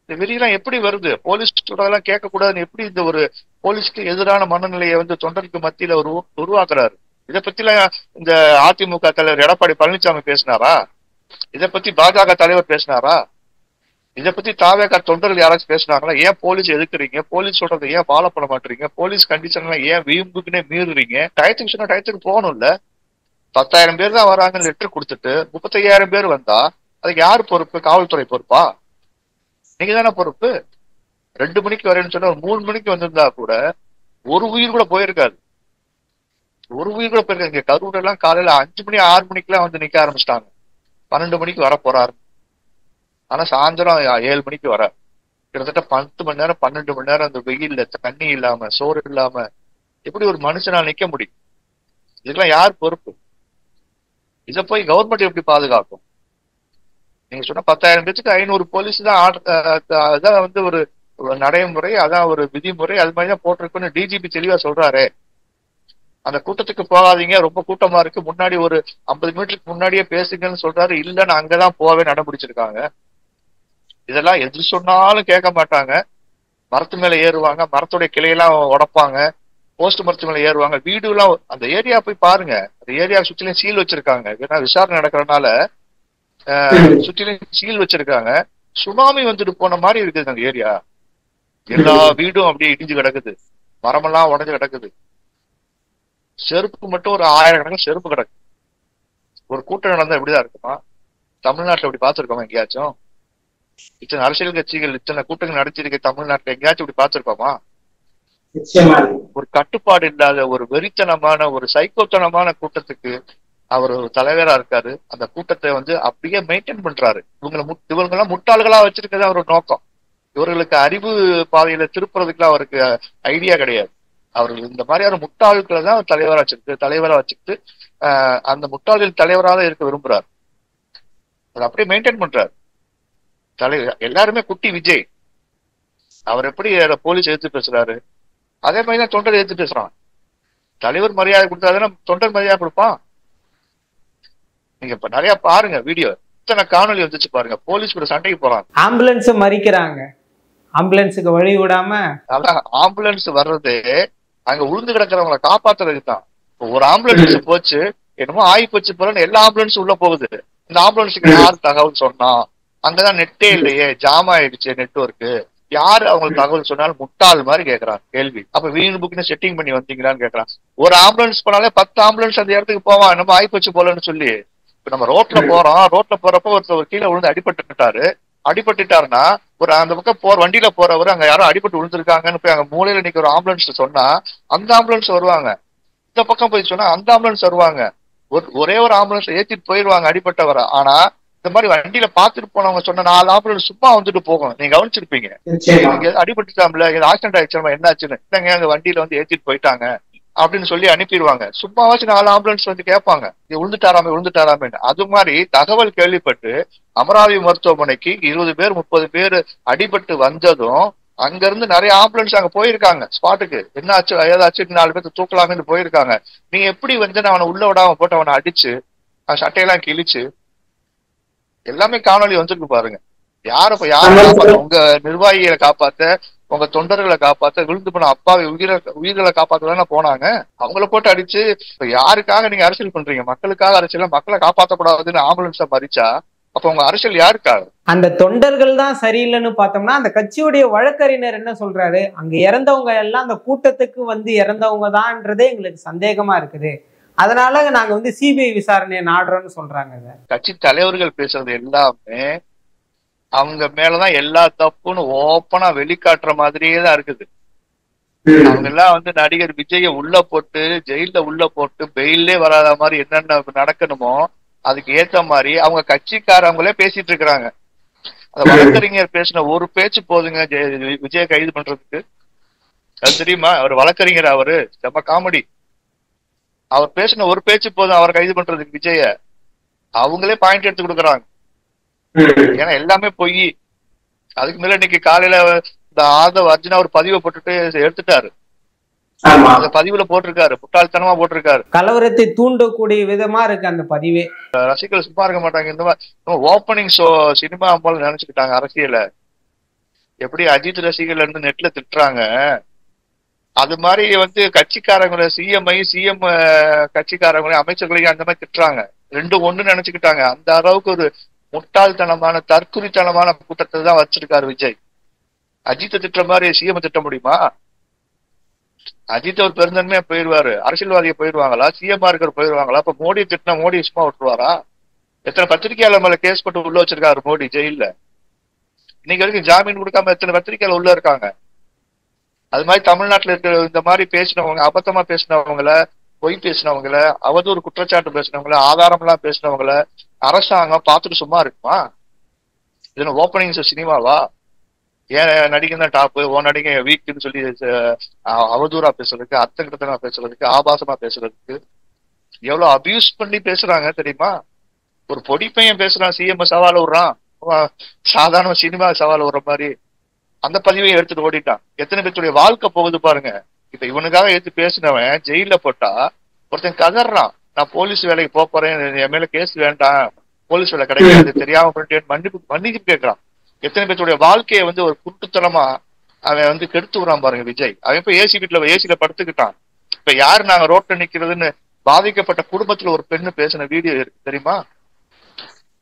இந்த வெறியெல்லாம் எப்படி வருது? போலீஸ் சொல்றதெல்லாம் கேட்க கூடாதுன்னு எப்படி இந்த ஒரு போலீஸ்க்கு எதிரான மனநிலையை தொண்டருக்கு மத்தியில உருவாக்குறாரு? இதை பத்தி எல்லாம் இந்த அதிமுக தலைவர் எடப்பாடி பழனிசாமி பேசினாரா? இதை பத்தி பாஜக தலைவர் பேசினாரா? இதை பத்தி தாவேக தொண்டர்கள் யாராச்சும் பேசினாங்களா? ஏன் போலீஸ் எதுக்குறீங்க? போலீஸ் சொல்றதை ஏன் ஃபாலோ பண்ண மாட்டீங்க? போலீஸ் கண்டிஷன் எல்லாம் ஏன் வீம்புக்குன்னே மீறுறீங்க? டயத்துக்கு சொன்னா டயத்துக்கு போகணும்ல. 10,000 பேர் தான் வராங்கன்னு லெட்டர் கொடுத்துட்டு 35,000 பேர் வந்தா அதுக்கு யாரு பொறுப்பு? காவல்துறை பொறுப்பா? நீங்க தானே பொறுப்பு. 2 மணிக்கு வரேன்னு சொன்னா 3 மணிக்கு வந்திருந்தா கூட ஒரு உயிர் கூட போயிருக்காது. ஒரு உயிர் கூட போயிருக்காது. இங்க கரூர் எல்லாம் காலையில 5 மணி 6 மணிக்கெல்லாம் நிக்க ஆரம்பிச்சிட்டாங்க. 12 மணிக்கு வர போறாரு. ஆனா சாயந்தரம் 7 மணிக்கு வர. கிட்டத்தட்ட 10 மணி நேரம் 12 மணி நேரம் அந்த வெயில்ல தண்ணி இல்லாம சோறு இல்லாம எப்படி ஒரு மனுஷனால் நிக்க முடியும்? இதுக்கெல்லாம் யார் பொறுப்பு? இதை போய் கவர்மெண்ட் எப்படி பாதுகாக்கும்? நீங்க சொன்ன 10,000 பேருக்கு 500 போலீஸ் தான் அதான் ஒரு நடைமுறை, அதான் ஒரு விதிமுறை, அது மாதிரிதான் போட்டிருக்குன்னு டிஜிபி தெளிவா சொல்றாரு. அந்த கூட்டத்துக்கு போகாதீங்க, ரொம்ப கூட்டமா இருக்கு, முன்னாடி ஒரு 50 மீட்டருக்கு முன்னாடியே பேசுங்கன்னு சொல்றாரு. இல்லன்னு அங்கதான் போவே நடமுடிச்சிருக்காங்க. இதெல்லாம் எது சொன்னாலும் கேட்க மாட்டாங்க. மரத்து மேல ஏறுவாங்க, மரத்துடைய கிளையெல்லாம் உடைப்பாங்க, போஸ்ட் மரத்து மேல ஏறுவாங்க. வீடு எல்லாம் அந்த ஏரியா போய் பாருங்க. அந்த ஏரியா சுற்றிலும் சீல் வச்சிருக்காங்க. ஏன்னா விசாரணை நடக்கிறதுனால சுற்றிலும் சீல் வச்சிருக்காங்க. சுனாமி போன மாதிரி இருக்குது அந்த ஏரியா. எல்லா வீடும் அப்படியே இடிஞ்சு கிடக்குது, மரமெல்லாம் உடஞ்சு கிடக்குது. செருப்பு மட்டும் ஒரு 1000 கணக்கு செருப்பு கிடக்கு. ஒரு கூட்டம் நடந்தா எப்படிதான் இருக்குமா? தமிழ்நாட்டுல இப்படி பார்த்திருக்கோமா எங்கேயாச்சும்? இத்தனை அரசியல் கட்சிகள் இத்தனை கூட்டங்கள் நடத்திருக்க தமிழ்நாட்டுல எங்கேயாச்சும் இப்படி பார்த்திருக்கோமா? ஒரு கட்டுப்பாடு இல்லாத ஒரு வெறித்தனமான ஒரு சைக்கோத்தனமான கூட்டத்துக்கு அவர் ஒரு தலைவரா இருக்காரு. அந்த கூட்டத்தை அப்படியே மெயின்டைன் பண்றாரு. இவங்கெல்லாம் முட்டாள்களா வச்சிருக்கிறது அவரோட நோக்கம். இவர்களுக்கு அறிவு பாதையில திருப்புறதுக்குலாம் அவருக்கு ஐடியா கிடையாது. அவர்கள் இந்த மாதிரியான முட்டாள்களை தான் தலைவரா வச்சுக்கிட்டு அந்த முட்டாள்கள் தலைவராக இருக்க விரும்புறாரு. அதை அப்படியே மெயின்டைன் பண்றாரு தலைவர். எல்லாருமே குட்டி விஜய். அவர் எப்படி போலீஸ் எதிர்த்து பேசுறாரு, அதே மாதிரிதான் தொண்டர் எதிர்த்து பேசுறான். தலைவர் மரியாதை கொடுத்தாதானே தொண்டர் மரியாதை கொடுப்பான். நீங்க இப்ப நிறைய பாருங்க வீடியோ, இத்தனை காணொலி வந்துச்சு பாருங்க. போலீஸ் கூட சண்டைக்கு போறாங்க, ஆம்புலன்ஸ் மறிக்கிறாங்க, ஆம்புலன்ஸுக்கு வழி விடாம. அதான் ஆம்புலன்ஸ் வர்றது அங்க உளுந்து கிடக்கிறவங்களை காப்பாத்துறதுக்கு தான். ஒரு ஆம்புலன்ஸ் போச்சு, என்னமோ ஆகி போச்சு போல எல்லா ஆம்புலன்ஸும் உள்ள போகுது. இந்த ஆம்புலன்ஸுக்கு யார் தகவல் சொன்னா? அங்கதான் நெட்டே இல்லையே, ஜாம் ஆயிடுச்சு நெட்வொர்க்கு. யாரு அவங்களுக்கு தகவல் சொன்னாலும் முட்டாள் மாதிரி கேட்கறான் கேள்வி. அப்ப வீண் புக்னு செட்டிங் பண்ணி வந்தீங்களான்னு கேட்கறான். ஒரு ஆம்புலன்ஸ் போனாலே 10 ஆம்புலன்ஸ் அந்த இடத்துக்கு போவான், என்னமோ ஆகி போச்சு போலன்னு சொல்லி. இப்ப நம்ம ரோட்ல போறோம், ரோட்ல போறப்ப ஒருத்தர் கீழே விழுந்து அடிபட்டுட்டாருன்னா அந்த பக்கம் வண்டியில போறவர் அங்க யாரும் அடிபட்டு விழுந்திருக்காங்கன்னு போய் அங்க மூலையில நிக்க ஒரு ஆம்புலன்ஸ் சொன்னா அந்த ஆம்புலன்ஸ் வருவாங்க. இந்த பக்கம் போய் சொன்னா அந்த ஆம்புலன்ஸ் வருவாங்க. ஒரே ஒரு ஆம்புலன்ஸ் ஏத்திட்டு போயிருவாங்க அடிபட்டவரை. ஆனா இந்த மாதிரி வண்டியில பாத்துட்டு போனவங்க சொன்ன 4 ஆம்புலன்ஸ் சும்மா வந்துட்டு போகும். நீங்க கவனிச்சிருப்பீங்க. அடிபட்டுட்டாம்ல, ஆக்சிடென்ட் ஆயிடுச்சு, என்ன ஆச்சுன்னு, இல்லைங்க அந்த வண்டியில வந்து ஏத்திட்டு போயிட்டாங்க அப்படின்னு சொல்லி அனுப்பிடுவாங்க. சும்மாவாச்சும் 4 ஆம்புலன்ஸ் வந்து கேட்பாங்க, விழுந்துட்டாராமே. அது மாதிரி தகவல் கேள்விப்பட்டு அமராவதி மருத்துவமனைக்கு 20 பேர் 30 பேர் அடிபட்டு வந்ததும் அங்க இருந்து நிறைய ஆம்புலன்ஸ் அங்க போயிருக்காங்க ஸ்பாட்டுக்கு. என்ன ஆச்சு ஏதாச்சும் 4 பேர் தூக்கலாங்கன்னு போயிருக்காங்க. நீங்க எப்படி வந்து அவனை உள்ள விடாம போட்டு அவனை அடிச்சு சட்டையெல்லாம் கிழிச்சு எல்லாமே காணொலி வந்துருக்கு பாருங்க. யாரை காப்பாத்த, உங்க நிர்வாகிகளை காப்பாத்த, உங்க தொண்டர்களை காப்பாத்த, விழுந்து போன அப்பாவி உயிர்களை காப்பாத்ததானே போனாங்க. அவங்கள போட்டு அடிச்சு இப்ப யாருக்காக நீங்க அரசியல் பண்றீங்க? மக்களுக்காக அரசியல், மக்களை காப்பாற்றக்கூடாதுன்னு ஆம்புலன்ஸ மறிச்சா அப்ப உங்க அரசியல் யாருக்காக? அந்த தொண்டர்கள் தான் சரியில்லைன்னு பார்த்தோம்னா, அந்த கட்சியுடைய வழக்கறிஞர் என்ன சொல்றாரு, அங்க இறந்தவங்க எல்லாம் அந்த கூட்டத்துக்கு வந்து இறந்தவங்க தான்ன்றதே எங்களுக்கு சந்தேகமா இருக்குது, அதனால நாங்க வந்து சிபிஐ விசாரணையை நாடுறோம்னு சொல்றாங்க. கட்சி தலைவர்கள் பேசுறது எல்லாமே அவங்க மேலதான் எல்லா தப்புன்னு ஓப்பனா வெளிக்காட்டுற மாதிரியே தான் இருக்குது. அவங்க எல்லாம் வந்து நடிகர் விஜய உள்ள போட்டு ஜெயில உள்ள போட்டு பெயிலே வராத மாதிரி என்னென்ன நடக்கணுமோ அதுக்கு ஏத்த மாதிரி அவங்க கட்சிக்காரங்களே பேசிட்டு இருக்கிறாங்க. அந்த வழக்கறிஞர் பேசின ஒரு பேச்சு போதுங்க விஜய கைது பண்றதுக்கு. அது தெரியுமா? அவர் வழக்கறிஞர், அவரு செம்ம காமெடி. அவர் பேசின ஒரு பேச்சு போதும் அவர் கைது பண்றதுக்கு விஜய. அவங்களே பாயிண்ட் எடுத்து கொடுக்குறாங்க. ஏன்னா எல்லாமே பொய். அதுக்கு மேல இன்னைக்கு காலையில இந்த ஆதவ் அர்ஜுனா ஒரு பதிவை போட்டுட்டு எடுத்துட்டாரு. அந்த பதிவுல போட்டிருக்காரு, முட்டாள்தனமா போட்டிருக்காரு. கலவரத்தை தூண்டக்கூடிய விதமா இருக்கு அந்த பதிவே. ரசிகர்கள் சும்மா இருக்க மாட்டாங்க. இந்த மாதிரி ஓப்பனிங் ஷோ சினிமா போல நினைச்சுக்கிட்டாங்க அரசியல. எப்படி அஜித் ரசிகர்கள் இருந்து நெட்ல திட்டுறாங்க, அது மாதிரி வந்து கட்சிக்காரங்களை சிஎம் கட்சிக்காரங்களையும் அமைச்சர்களையும் அந்த மாதிரி திட்டுறாங்க. 2 ஒண்ணு நினைச்சுக்கிட்டாங்க. அந்த அளவுக்கு ஒரு முட்டாள்தனமான தற்குறித்தனமான கூட்டத்தை தான் வச்சிருக்காரு விஜய். அஜித்தை திட்டுற மாதிரி சிஎம் திட்ட முடியுமா? அஜித் ஒரு பெருந்தன்மையா போயிடுவாரு, அரசியல்வாதியை போயிடுவாங்களா? சிஎம்ஆ இருக்கிற போயிடுவாங்களா? அப்ப மோடி திட்டினா மோடி சும்மா விட்டுருவாரா? எத்தனை பத்திரிகையாளர் மேல கேஸ் போட்டு உள்ள வச்சிருக்காரு மோடி ஜெயில. இன்னைக்கு வரைக்கும் ஜாமீன் கொடுக்காம எத்தனை பத்திரிகையாளர் உள்ள இருக்காங்க. அது மாதிரி தமிழ்நாட்டுல இருக்கிற இந்த மாதிரி பேசினவங்க, அபத்தமா பேசினவங்கள, பொய் பேசினவங்கள, அவதூறு குற்றச்சாட்டு பேசினவங்கள, ஆதாரம் எல்லாம் பேசினவங்கள அரசாங்கம் பார்த்துட்டு சும்மா இருக்குமா? இதுல ஓப்பனிங் சினிமாவா? ஏன் நடிகை தான் டாப்பு, ஓ நடிகை வீக்குன்னு சொல்லி அவதூறா பேசுறதுக்கு, அர்த்தங்கத்தனமா பேசுறதுக்கு, ஆபாசமா பேசுறதுக்கு எவ்வளவு அபியூஸ் பண்ணி பேசுறாங்க தெரியுமா? ஒரு பொடி பையன் பேசுறான், சிஎம் சவால் விடுறான், சாதாரண சினிமா சவால் விடுற மாதிரி அந்த பதிவையும் எடுத்துட்டு ஓடிட்டான். எத்தனை பேருடைய வாழ்க்கை போகுது பாருங்க. இப்ப இவனுக்காக எடுத்து பேசினவன் ஜெயில போட்டா ஒருத்தன் கதறான், நான் போலீஸ் வேலைக்கு போறேன், என் மேல கேஸ் வேண்டாம், போலீஸ் வேலை கிடைக்காது, தெரியாம மன்னிப்பு கேட்கறான். எத்தனை பேருடைய வாழ்க்கையை வந்து ஒரு குருட்டுத்தனமா அவன் வந்து கெடுத்து விடுறான் பாருங்க விஜய். அவன் இப்ப ஏசில படுத்துக்கிட்டான். இப்ப யாரு நாங்க ரோட்ல நிக்கிறதுன்னு பாதிக்கப்பட்ட குடும்பத்துல ஒரு பெண்ணு பேசின வீடியோ இருக்கு தெரியுமா?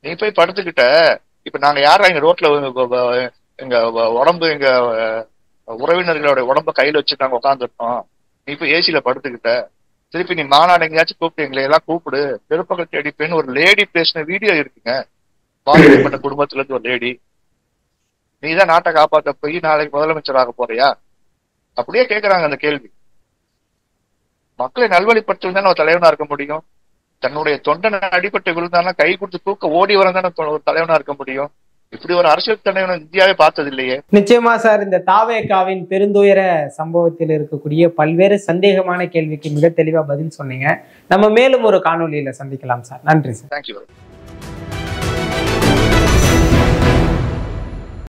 நீ போய் படுத்துக்கிட்ட, இப்ப நாங்க யாரா எங்க ரோட்ல எங்க உடம்பு, எங்க உறவினர்களோட உடம்ப கையில வச்சு நாங்க உட்காந்துருக்கோம், நீ இப்ப ஏசில படுத்துக்கிட்ட, திருப்பி நீ மாநாடு எங்கேயாச்சும் கூப்பிட்டு எங்களை எல்லாம் கூப்பிடு, பெருப்பகள் தேடிப்பேன்னு ஒரு லேடி பேசின வீடியோ இருக்குங்க. பாதிக்கப்பட்ட குடும்பத்துல இருந்து ஒரு லேடி. நீதான் நாட்டை காப்பாற்ற போய் நாளைக்கு முதலமைச்சராக போறியா? அப்படியே கேட்கறாங்க அந்த கேள்வி. மக்களை நல்வழிப்படுத்த தானே ஒரு தலைவனா இருக்க முடியும். தன்னுடைய தொண்டனை அடிபட்டு விழுந்தானா கை கொடுத்து தூக்க ஓடி வரதானே ஒரு தலைவனா இருக்க முடியும். இப்படி ஒரு அரசியல் தலைவனை இந்தியாவே பார்த்தது இல்லையே. நிச்சயமா சார், இந்த தாவேகாவின் பெருந்துயர சம்பவத்தில் இருக்கக்கூடிய பல்வேறு சந்தேகமான கேள்விக்கு மிக தெளிவா பதில் சொன்னீங்க. நம்ம மேலும் ஒரு காணொலியில சந்திக்கலாம் சார். நன்றி சார். தேங்க்யூ.